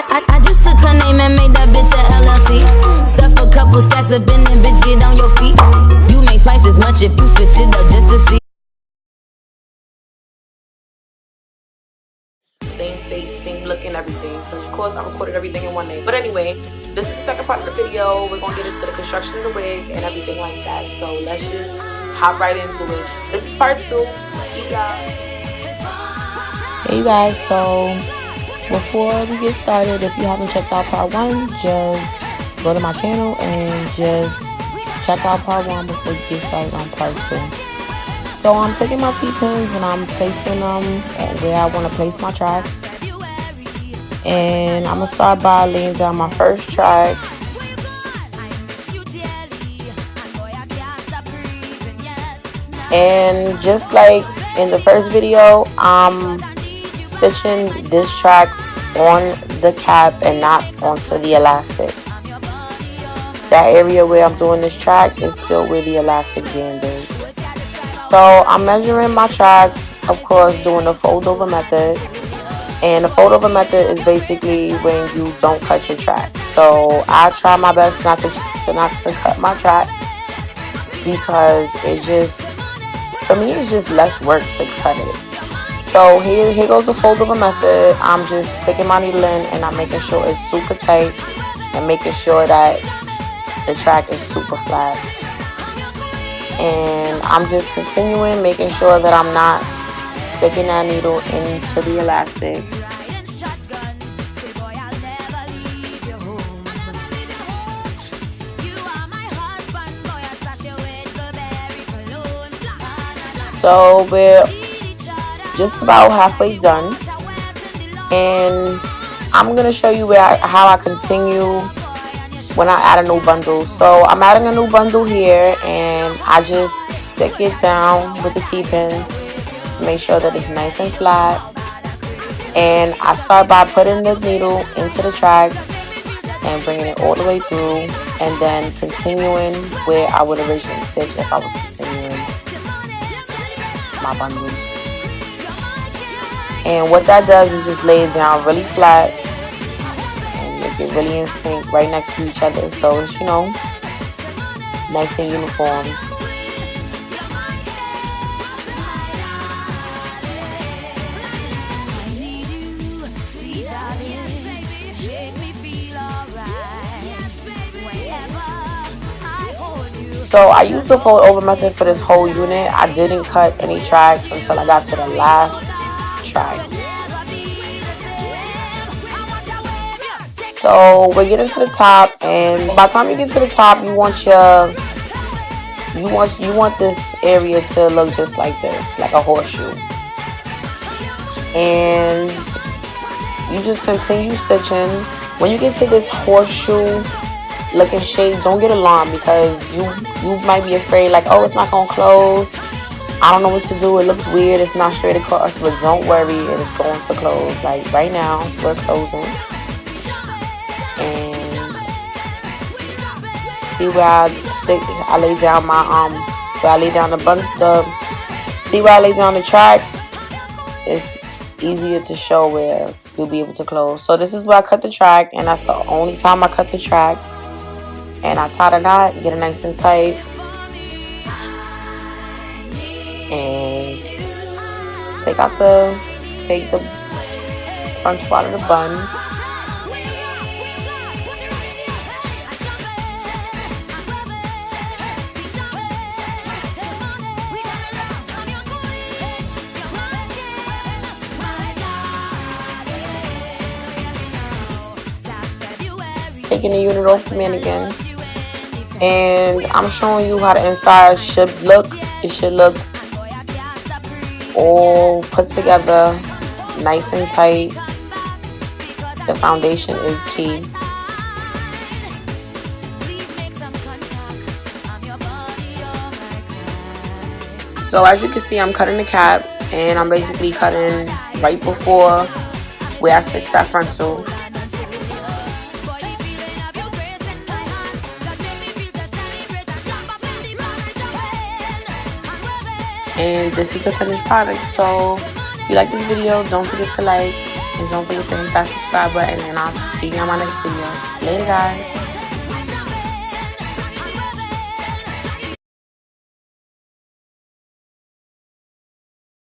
I just took her name and made that bitch a LLC. Stuff a couple stacks up in there, bitch, get on your feet. You make twice as much if you switch it up just to see. Same face, same look and everything. So of course I recorded everything in one day. But anyway, this is the second part of the video. We're gonna get into the construction of the wig and everything like that. So let's just hop right into it. This is part 2. See y'all. Hey you guys, so before we get started, if you haven't checked out part 1, just go to my channel and just check out part 1 before you get started on part 2. So I'm taking my T-pins and I'm placing them where I want to place my tracks. And I'm going to start by laying down my first track. And just like in the first video, I'm stitching this track on the cap and not onto the elastic. That area where I'm doing this track is still where the elastic band is. So I'm measuring my tracks, of course, doing the fold over method. And the fold over method is basically when you don't cut your tracks. So I try my best not to cut my tracks, because it just, for me, it's just less work to cut it. So here goes the fold over method. I'm just sticking my needle in and I'm making sure it's super tight and making sure that the track is super flat. And I'm just continuing, making sure that I'm not sticking that needle into the elastic. So we're just about halfway done, and I'm gonna show you how I continue when I add a new bundle. So I'm adding a new bundle here, and I just stick it down with the T-pins to make sure that it's nice and flat. And I start by putting the needle into the track and bringing it all the way through, and then continuing where I would originally stitch if I was continuing my bundle. And what that does is just lay it down really flat and make it really in sync right next to each other, so it's, you know, nice and uniform. So I used the fold over method for this whole unit. I didn't cut any tracks until I got to the last track. So we're getting to the top, and by the time you get to the top, you want this area to look just like this, like a horseshoe. And you just continue stitching. When you get to this horseshoe looking shape, don't get alarmed, because you might be afraid like, oh, it's not gonna close, I don't know what to do, it looks weird, it's not straight across. But don't worry, it is going to close. Like right now we're closing. And see where I lay down my where I lay down see where I lay down the track? It's easier to show where you'll be able to close. So this is where I cut the track, and that's the only time I cut the track. And I tie the knot, get it nice and tight, and take the front part of the bun. Taking the unit off the mannequin, and I'm showing you how the inside should look. It should look all put together, nice and tight. The foundation is key. So as you can see, I'm cutting the cap, and I'm basically cutting right before where I stitched that frontal. And this is the finished product. So if you like this video, don't forget to like, And don't forget to hit that subscribe button, and I'll see you on my next video. Later, guys.